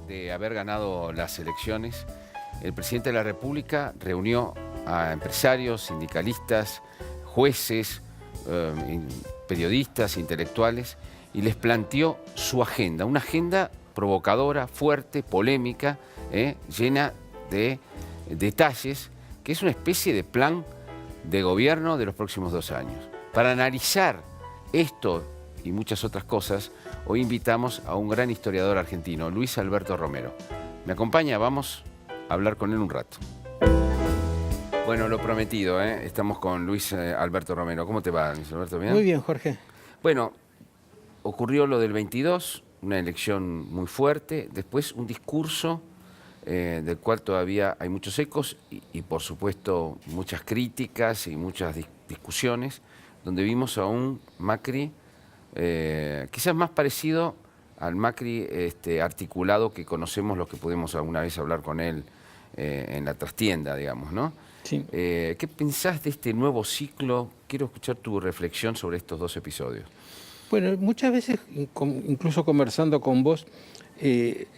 de haber ganado las elecciones, el presidente de la República reunió a empresarios, sindicalistas, jueces, periodistas, intelectuales, y les planteó su agenda, una agenda provocadora, fuerte, polémica, llena de detalles, que es una especie de plan de gobierno de los próximos 2 años. Para analizar esto y muchas otras cosas, hoy invitamos a un gran historiador argentino, Luis Alberto Romero. ¿Me acompaña? Vamos a hablar con él un rato. Bueno, lo prometido, estamos con Luis Alberto Romero. ¿Cómo te va, Luis Alberto? ¿Bien? Muy bien, Jorge. Bueno, ocurrió lo del 22, una elección muy fuerte, después un discurso del cual todavía hay muchos ecos y por supuesto muchas críticas y muchas discusiones, donde vimos a un Macri quizás más parecido al Macri articulado que conocemos los que pudimos alguna vez hablar con él en la trastienda, digamos, ¿no? Sí. ¿Qué pensás de este nuevo ciclo? Quiero escuchar tu reflexión sobre estos 2 episodios. Bueno, muchas veces, incluso conversando con vos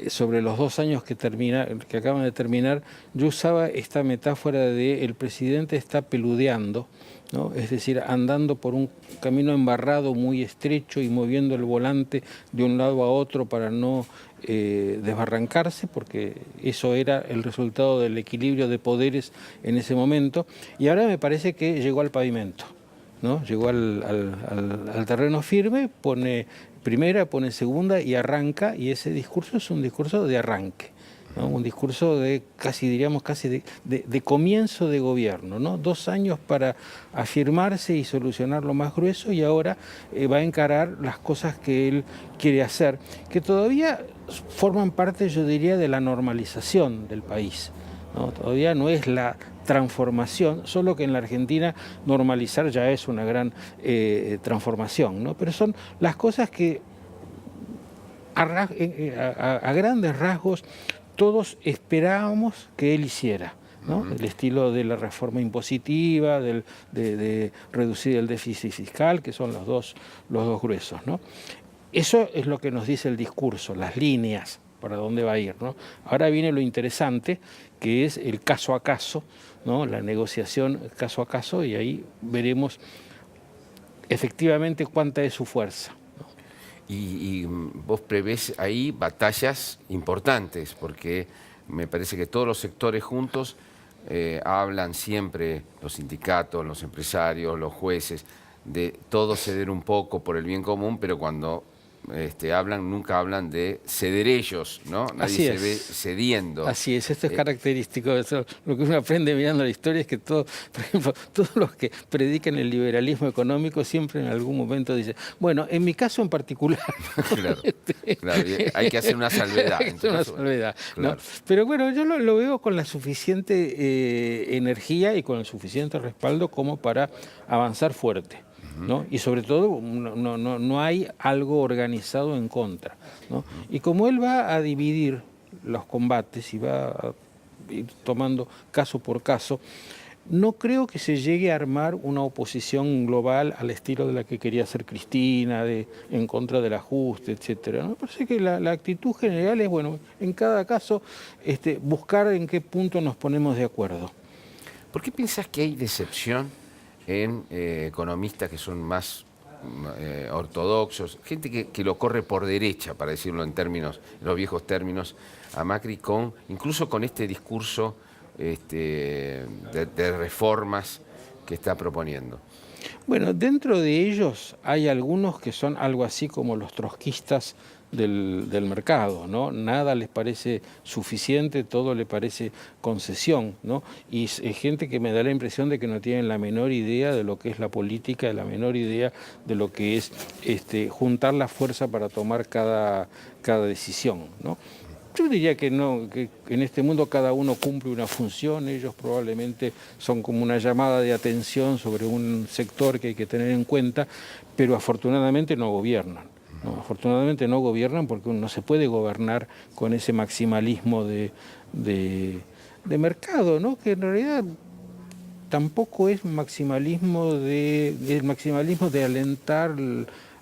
sobre los 2 años que acaban de terminar, yo usaba esta metáfora de el presidente está peludeando, ¿no? Es decir, andando por un camino embarrado muy estrecho y moviendo el volante de un lado a otro para no desbarrancarse, porque eso era el resultado del equilibrio de poderes en ese momento, y ahora me parece que llegó al pavimento, ¿no? Llegó al terreno firme, pone primera, pone segunda y arranca, y ese discurso es un discurso de arranque, ¿no? Un discurso de diríamos casi de comienzo de gobierno, ¿no? 2 años para afirmarse y solucionar lo más grueso, y ahora va a encarar las cosas que él quiere hacer, que todavía forman parte, yo diría, de la normalización del país, ¿no? Todavía no es la transformación, solo que en la Argentina normalizar ya es una gran transformación, ¿no? Pero son las cosas que a grandes rasgos todos esperábamos que él hiciera, ¿no? El estilo de la reforma impositiva, de reducir el déficit fiscal, que son los dos gruesos, ¿no? Eso es lo que nos dice el discurso, las líneas para dónde va a ir, ¿no? Ahora viene lo interesante, que es el caso a caso, ¿no? La negociación caso a caso, y ahí veremos efectivamente cuánta es su fuerza. Y vos prevés ahí batallas importantes, porque me parece que todos los sectores juntos hablan siempre, los sindicatos, los empresarios, los jueces, de todo ceder un poco por el bien común, pero cuando hablan, nunca hablan de ceder ellos, ¿no? Nadie se ve cediendo. Así es, esto es característico. Eso, lo que uno aprende mirando la historia es que por ejemplo, todos los que predican el liberalismo económico siempre en algún momento dicen, bueno, en mi caso en particular. Claro, claro, hay que hacer una salvedad. Hay que hacer una salvedad, claro. ¿no? Pero bueno, yo lo veo con la suficiente energía y con el suficiente respaldo como para avanzar fuerte, ¿no? Y sobre todo no hay algo organizado en contra, ¿no? Y como él va a dividir los combates y va a ir tomando caso por caso, no creo que se llegue a armar una oposición global al estilo de la que quería hacer Cristina, en contra del ajuste, etcétera. Me parece que la actitud general es, bueno, en cada caso buscar en qué punto nos ponemos de acuerdo. ¿Por qué piensas que hay decepción en economistas que son más ortodoxos, gente que lo corre por derecha, para decirlo en los viejos términos, a Macri, incluso con este discurso de reformas que está proponiendo? Bueno, dentro de ellos hay algunos que son algo así como los trotskistas del mercado, ¿no? Nada les parece suficiente, todo le parece concesión, ¿no? Y es gente que me da la impresión de que no tienen la menor idea de lo que es la política, la menor idea de lo que es juntar la fuerza para tomar cada decisión, ¿no? Yo diría que no, que en este mundo cada uno cumple una función, ellos probablemente son como una llamada de atención sobre un sector que hay que tener en cuenta, pero afortunadamente no gobiernan. ¿No? Afortunadamente no gobiernan porque no se puede gobernar con ese maximalismo de mercado, ¿no? Que en realidad tampoco es maximalismo el maximalismo de alentar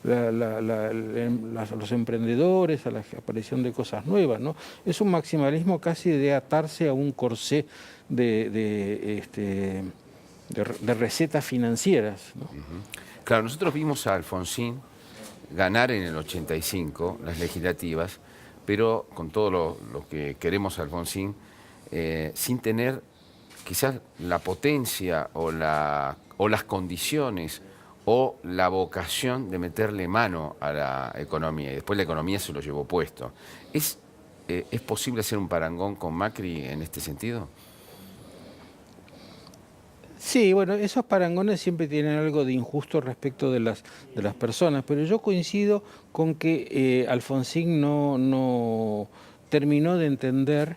los emprendedores, a la aparición de cosas nuevas, ¿no? Es un maximalismo casi de atarse a un corsé de recetas financieras, ¿no? Claro, nosotros vimos a Alfonsín ganar en el 85 las legislativas, pero con todo lo que queremos a Alfonsín, sin tener quizás la potencia o las condiciones o la vocación de meterle mano a la economía, y después la economía se lo llevó puesto. ¿Es posible hacer un parangón con Macri en este sentido? Sí, bueno, esos parangones siempre tienen algo de injusto respecto de las personas, pero yo coincido con que Alfonsín no terminó de entender,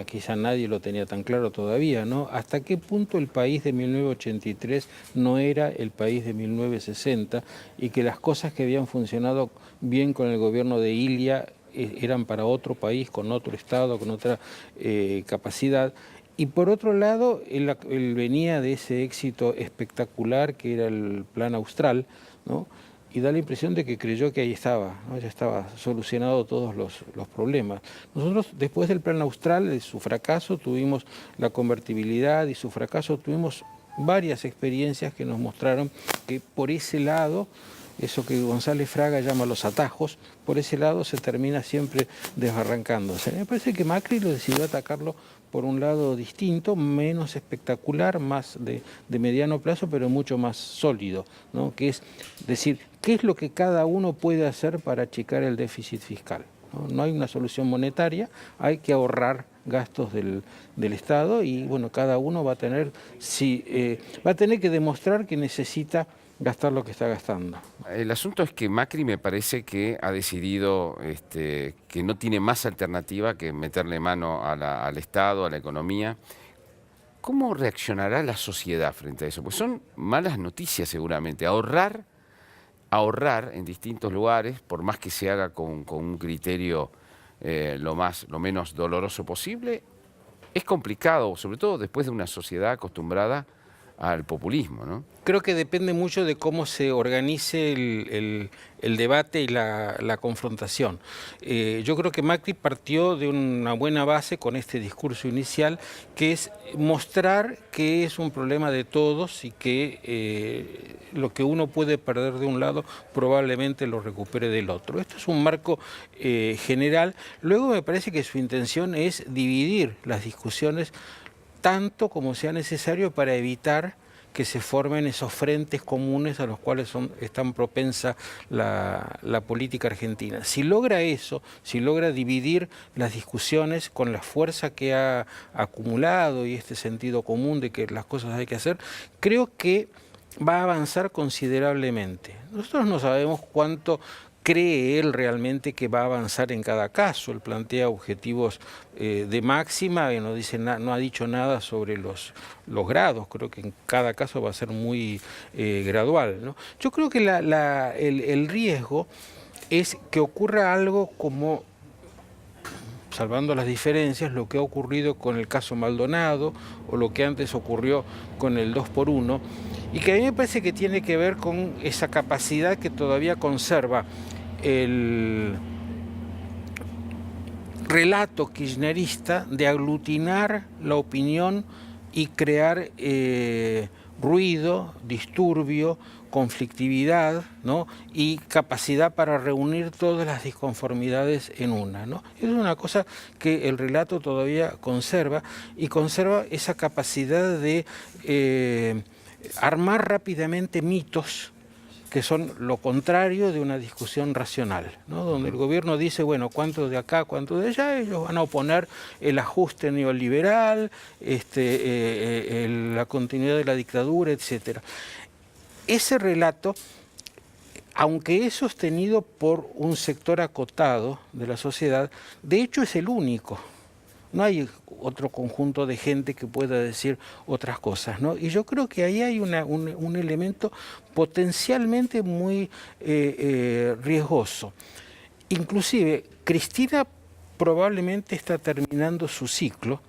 quizá nadie lo tenía tan claro todavía, ¿no? Hasta qué punto el país de 1983 no era el país de 1960 y que las cosas que habían funcionado bien con el gobierno de Ilia eran para otro país, con otro Estado, con otra capacidad. Y por otro lado, él venía de ese éxito espectacular que era el Plan Austral, ¿no? Y da la impresión de que creyó que ahí estaba, ¿no? Ya estaba solucionado todos los problemas. Nosotros, después del Plan Austral, de su fracaso, tuvimos la convertibilidad y su fracaso, tuvimos varias experiencias que nos mostraron que por ese lado, eso que González Fraga llama los atajos, por ese lado se termina siempre desbarrancándose. Me parece que Macri lo decidió atacarlo por un lado distinto, menos espectacular, más de mediano plazo, pero mucho más sólido, ¿no? Que es decir, ¿qué es lo que cada uno puede hacer para achicar el déficit fiscal? No hay una solución monetaria, hay que ahorrar gastos del Estado y bueno, cada uno va a tener que demostrar que necesita gastar lo que está gastando. El asunto es que Macri me parece que ha decidido que no tiene más alternativa que meterle mano al Estado, a la economía. ¿Cómo reaccionará la sociedad frente a eso? Pues son malas noticias seguramente. Ahorrar en distintos lugares, por más que se haga con un criterio lo menos doloroso posible, es complicado, sobre todo después de una sociedad acostumbrada al populismo, ¿no? Creo que depende mucho de cómo se organice el debate y la confrontación. Yo creo que Macri partió de una buena base con este discurso inicial, que es mostrar que es un problema de todos y que lo que uno puede perder de un lado probablemente lo recupere del otro. Esto es un marco general. Luego me parece que su intención es dividir las discusiones tanto como sea necesario para evitar que se formen esos frentes comunes a los cuales están propensa la política argentina. Si logra eso, si logra dividir las discusiones con la fuerza que ha acumulado y este sentido común de que las cosas hay que hacer, creo que va a avanzar considerablemente. Nosotros no sabemos cuánto cree él realmente que va a avanzar en cada caso. Él plantea objetivos de máxima y no ha dicho nada sobre los grados. Creo que en cada caso va a ser muy gradual, ¿no? Yo creo que el riesgo es que ocurra algo como, salvando las diferencias, lo que ha ocurrido con el caso Maldonado o lo que antes ocurrió con el 2x1, y que a mí me parece que tiene que ver con esa capacidad que todavía conserva el relato kirchnerista de aglutinar la opinión y crear ruido, disturbio, conflictividad, ¿no? Y capacidad para reunir todas las disconformidades en una, ¿no? Es una cosa que el relato todavía conserva, y conserva esa capacidad de armar rápidamente mitos que son lo contrario de una discusión racional, ¿no? Donde el gobierno dice, bueno, cuánto de acá, cuánto de allá, ellos van a oponer el ajuste neoliberal, la continuidad de la dictadura, etcétera. Ese relato, aunque es sostenido por un sector acotado de la sociedad, de hecho es el único. No hay otro conjunto de gente que pueda decir otras cosas, ¿no? Y yo creo que ahí hay un elemento potencialmente muy riesgoso. Inclusive, Cristina probablemente está terminando su ciclo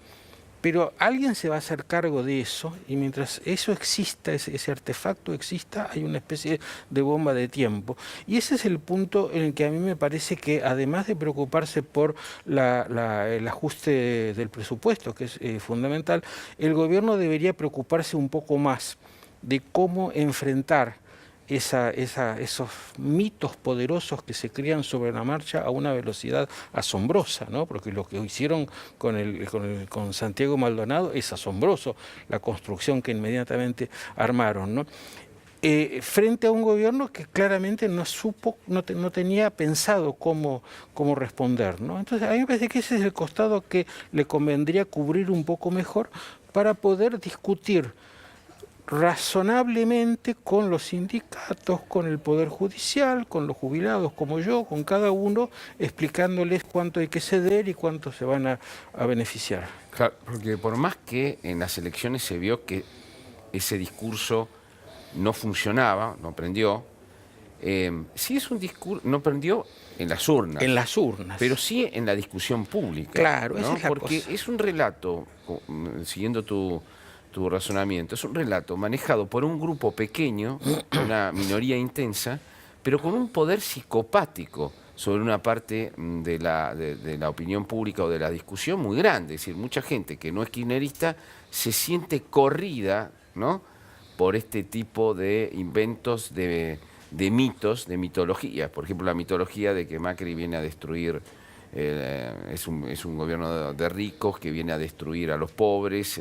Pero alguien se va a hacer cargo de eso y mientras eso exista, ese artefacto exista, hay una especie de bomba de tiempo. Y ese es el punto en el que a mí me parece que además de preocuparse por el ajuste del presupuesto, que es fundamental, el gobierno debería preocuparse un poco más de cómo enfrentar esos mitos poderosos que se crean sobre la marcha a una velocidad asombrosa, ¿no? Porque lo que hicieron con Santiago Maldonado es asombroso, la construcción que inmediatamente armaron, ¿no? Frente a un gobierno que claramente no supo, no tenía pensado cómo responder, ¿no? Entonces, a mí me parece que ese es el costado que le convendría cubrir un poco mejor para poder discutir razonablemente con los sindicatos, con el Poder Judicial, con los jubilados como yo, con cada uno, explicándoles cuánto hay que ceder y cuánto se van a beneficiar. Claro, porque por más que en las elecciones se vio que ese discurso no funcionaba, no prendió, sí es un discurso, no prendió en las urnas. En las urnas. Pero sí en la discusión pública. Claro, ¿no? esa es la Porque cosa. es un relato, siguiendo tu razonamiento, es un relato manejado por un grupo pequeño, una minoría intensa, pero con un poder psicopático sobre una parte de la opinión pública o de la discusión muy grande. Es decir, mucha gente que no es kirchnerista se siente corrida, ¿no?, por este tipo de inventos, de mitos, de mitologías. Por ejemplo, la mitología de que Macri viene a destruir, es un gobierno de ricos que viene a destruir a los pobres,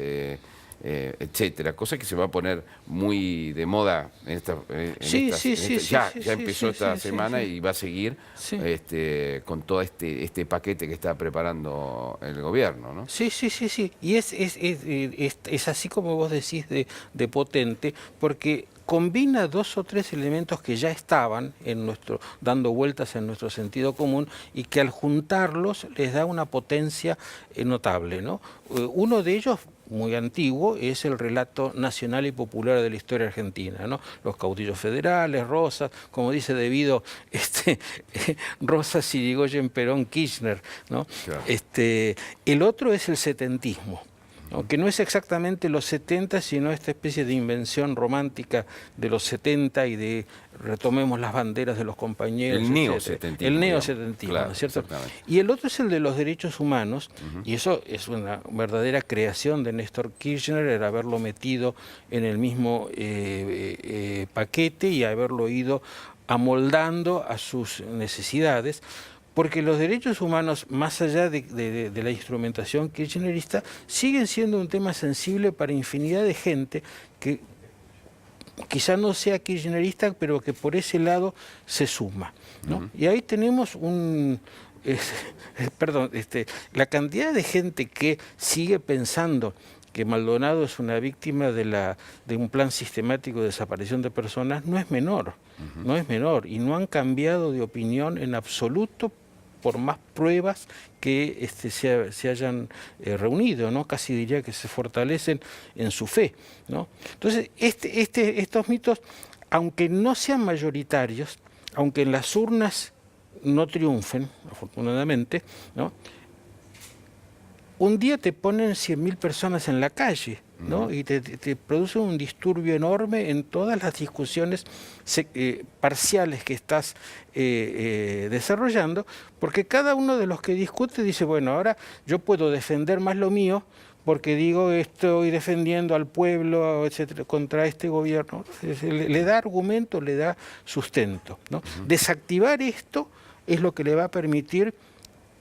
etcétera, cosa que se va a poner muy de moda ya empezó esta semana y va a seguir con todo este paquete que está preparando el gobierno, ¿no? Sí. Y es así como vos decís de potente, porque combina dos o tres elementos que ya estaban dando vueltas en nuestro sentido común y que al juntarlos les da una potencia notable, ¿no? Uno de ellos, muy antiguo, es el relato nacional y popular de la historia argentina, ¿no? Los caudillos federales, Rosas, como dice debido Rosas, Irigoyen, Perón, Kirchner, ¿no? Claro. El otro es el setentismo, ¿no? Que no es exactamente los 70, sino esta especie de invención romántica de los 70 y de retomemos las banderas de los compañeros. El neosetentismo. El neosetentismo, claro, ¿no es cierto? Exactamente. Y el otro es el de los derechos humanos, y eso es una verdadera creación de Néstor Kirchner, el haberlo metido en el mismo paquete y haberlo ido amoldando a sus necesidades. Porque los derechos humanos, más allá de la instrumentación kirchnerista, siguen siendo un tema sensible para infinidad de gente que quizá no sea kirchnerista, pero que por ese lado se suma, ¿no? Y ahí tenemos la cantidad de gente que sigue pensando que Maldonado es una víctima de un plan sistemático de desaparición de personas, no es menor, no es menor, y no han cambiado de opinión en absoluto por más pruebas que se hayan reunido, ¿no? Casi diría que se fortalecen en su fe, ¿no? Entonces, estos mitos, aunque no sean mayoritarios, aunque en las urnas no triunfen, afortunadamente, ¿no?, un día te ponen 100.000 personas en la calle, ¿no? Y te produce un disturbio enorme en todas las discusiones parciales que estás desarrollando, porque cada uno de los que discute dice, bueno, ahora yo puedo defender más lo mío, porque digo, estoy defendiendo al pueblo, etcétera, contra este gobierno. Le da argumento, le da sustento, ¿no? Desactivar esto es lo que le va a permitir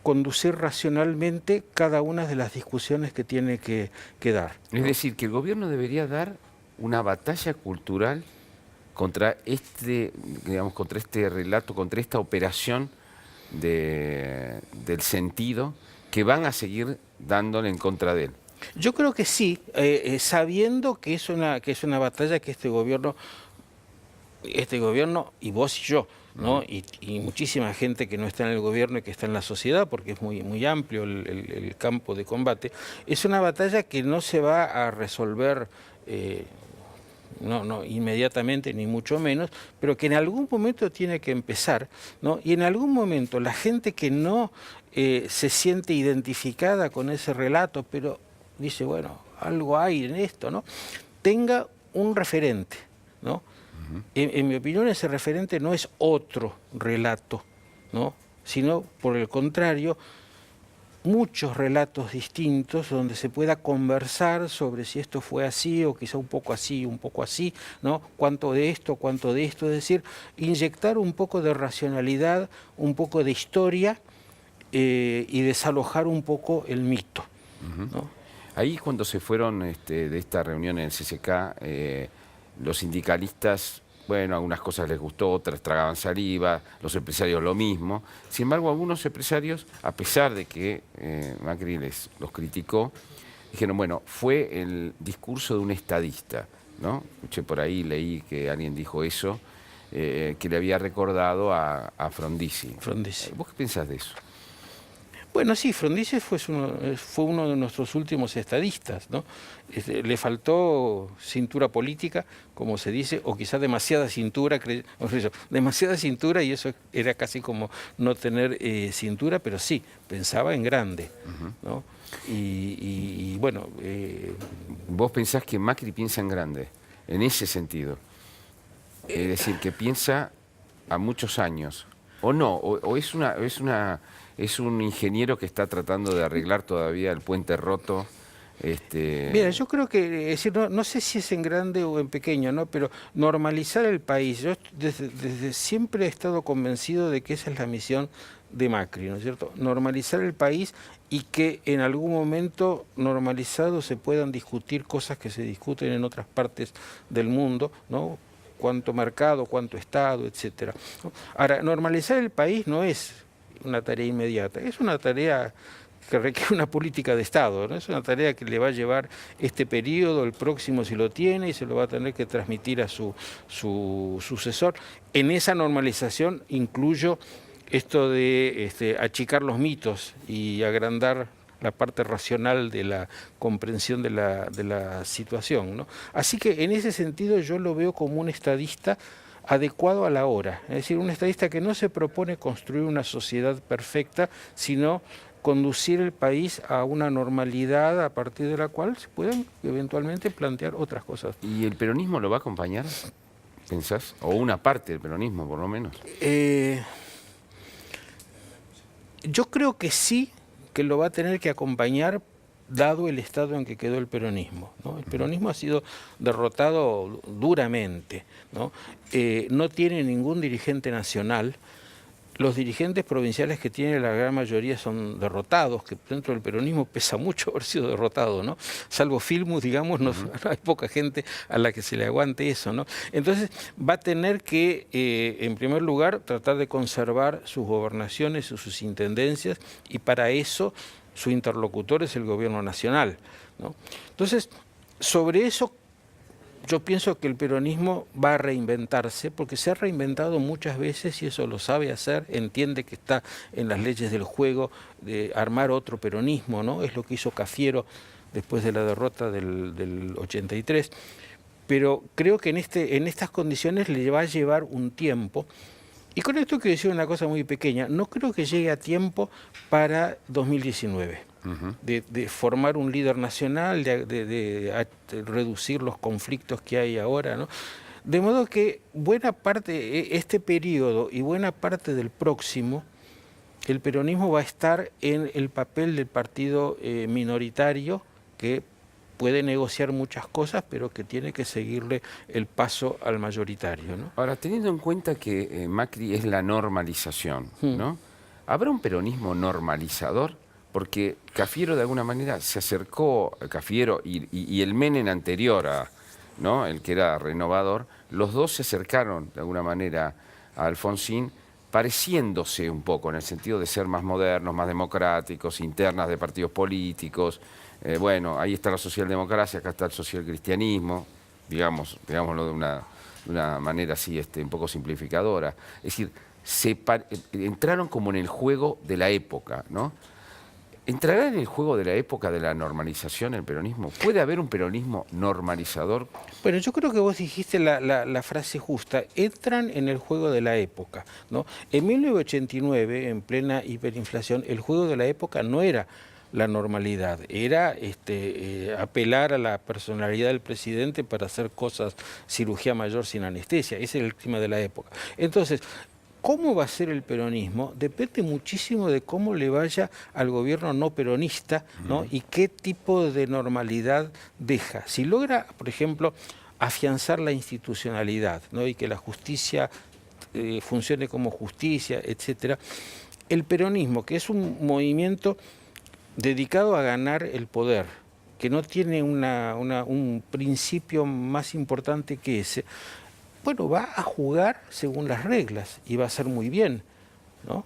conducir racionalmente cada una de las discusiones que tiene que dar, ¿no? Es decir, que el gobierno debería dar una batalla cultural contra contra este relato, contra esta operación del sentido que van a seguir dándole en contra de él. Yo creo que sí, sabiendo que es una batalla que este gobierno y vos y yo, ¿no? Y muchísima gente que no está en el gobierno y que está en la sociedad, porque es muy amplio el campo de combate, es una batalla que no se va a resolver no inmediatamente, ni mucho menos, pero que en algún momento tiene que empezar, ¿no? Y en algún momento la gente que no se siente identificada con ese relato, pero dice, bueno, algo hay en esto, ¿no? Tenga un referente, ¿no? En mi opinión, ese referente no es otro relato, ¿no? Sino, por el contrario, muchos relatos distintos donde se pueda conversar sobre si esto fue así o quizá un poco así, ¿no? Cuánto de esto, es decir, inyectar un poco de racionalidad, un poco de historia y desalojar un poco el mito, ¿no? Ahí cuando se fueron de esta reunión en el CCK, los sindicalistas, bueno, algunas cosas les gustó, otras tragaban saliva, los empresarios lo mismo. Sin embargo, algunos empresarios, a pesar de que Macri los criticó, dijeron, bueno, fue el discurso de un estadista, ¿no? Escuché por ahí, leí que alguien dijo eso, que le había recordado a Frondizi. ¿Vos qué pensás de eso? Bueno, sí, Frondizi fue uno de nuestros últimos estadistas, ¿no? Le faltó cintura política, como se dice, o quizá demasiada cintura y eso era casi como no tener cintura, pero sí, pensaba en grande, ¿no? Y bueno... ¿Vos pensás que Macri piensa en grande, en ese sentido? Es decir, que piensa a muchos años, o no, o es un ingeniero que está tratando de arreglar todavía el puente roto. Mira, yo creo que, es decir, no sé si es en grande o en pequeño, ¿no? Pero normalizar el país. Yo desde siempre he estado convencido de que esa es la misión de Macri, ¿no es cierto? Normalizar el país y que en algún momento normalizado se puedan discutir cosas que se discuten en otras partes del mundo, ¿no? Cuánto mercado, cuánto Estado, etcétera, ¿no? Ahora, normalizar el país no es una tarea inmediata, es una tarea que requiere una política de Estado, ¿no? Es una tarea que le va a llevar este periodo, el próximo si lo tiene, y se lo va a tener que transmitir a su sucesor. En esa normalización incluyo esto de achicar los mitos y agrandar la parte racional de la comprensión de la situación, ¿no? Así que en ese sentido yo lo veo como un estadista adecuado a la hora, es decir, un estadista que no se propone construir una sociedad perfecta, sino conducir el país a una normalidad a partir de la cual se pueden eventualmente plantear otras cosas. ¿Y el peronismo lo va a acompañar, pensás? O una parte del peronismo, por lo menos. Yo creo que sí, que lo va a tener que acompañar dado el estado en que quedó el peronismo, ¿no? El peronismo ha sido derrotado duramente, ¿no? No tiene ningún dirigente nacional. Los dirigentes provinciales que tiene la gran mayoría son derrotados, que dentro del peronismo pesa mucho haber sido derrotado, ¿no? Salvo Filmus, digamos, no hay poca gente a la que se le aguante eso, ¿no? Entonces va a tener que, en primer lugar, tratar de conservar sus gobernaciones, sus intendencias, y para eso su interlocutor es el gobierno nacional, ¿no? Entonces, sobre eso yo pienso que el peronismo va a reinventarse, porque se ha reinventado muchas veces y eso lo sabe hacer, entiende que está en las leyes del juego de armar otro peronismo, ¿no? Es lo que hizo Cafiero después de la derrota del 83, pero creo que en estas condiciones le va a llevar un tiempo. Y con esto quiero decir una cosa muy pequeña, no creo que llegue a tiempo para 2019, de formar un líder nacional, de reducir los conflictos que hay ahora, ¿no? De modo que buena parte, este periodo y buena parte del próximo, el peronismo va a estar en el papel del partido minoritario que puede negociar muchas cosas, pero que tiene que seguirle el paso al mayoritario, ¿no? Ahora, teniendo en cuenta que Macri es la normalización, ¿no? ¿Habrá un peronismo normalizador? Porque Cafiero de alguna manera se acercó, Cafiero y el Menem anterior, ¿no? El que era renovador, los dos se acercaron de alguna manera a Alfonsín, pareciéndose un poco en el sentido de ser más modernos, más democráticos, internas de partidos políticos. Bueno, ahí está la socialdemocracia, acá está el socialcristianismo, digámoslo de una manera así un poco simplificadora. Es decir, entraron como en el juego de la época, ¿no? ¿Entrará en el juego de la época de la normalización el peronismo? ¿Puede haber un peronismo normalizador? Bueno, yo creo que vos dijiste la frase justa, entran en el juego de la época, ¿no? En 1989, en plena hiperinflación, el juego de la época no era la normalidad, era apelar a la personalidad del presidente para hacer cosas, cirugía mayor sin anestesia. Ese era el clima de la época. Entonces, ¿cómo va a ser el peronismo? Depende muchísimo de cómo le vaya al gobierno no peronista, ¿no? Y qué tipo de normalidad deja. Si logra, por ejemplo, afianzar la institucionalidad, ¿no? Y que la justicia funcione como justicia, etcétera, el peronismo, que es un movimiento dedicado a ganar el poder, que no tiene un principio más importante que ese, bueno, va a jugar según las reglas y va a hacer muy bien, ¿no?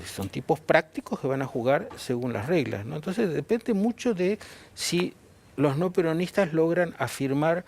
Son tipos prácticos que van a jugar según las reglas, ¿no? Entonces depende mucho de si los no peronistas logran afirmar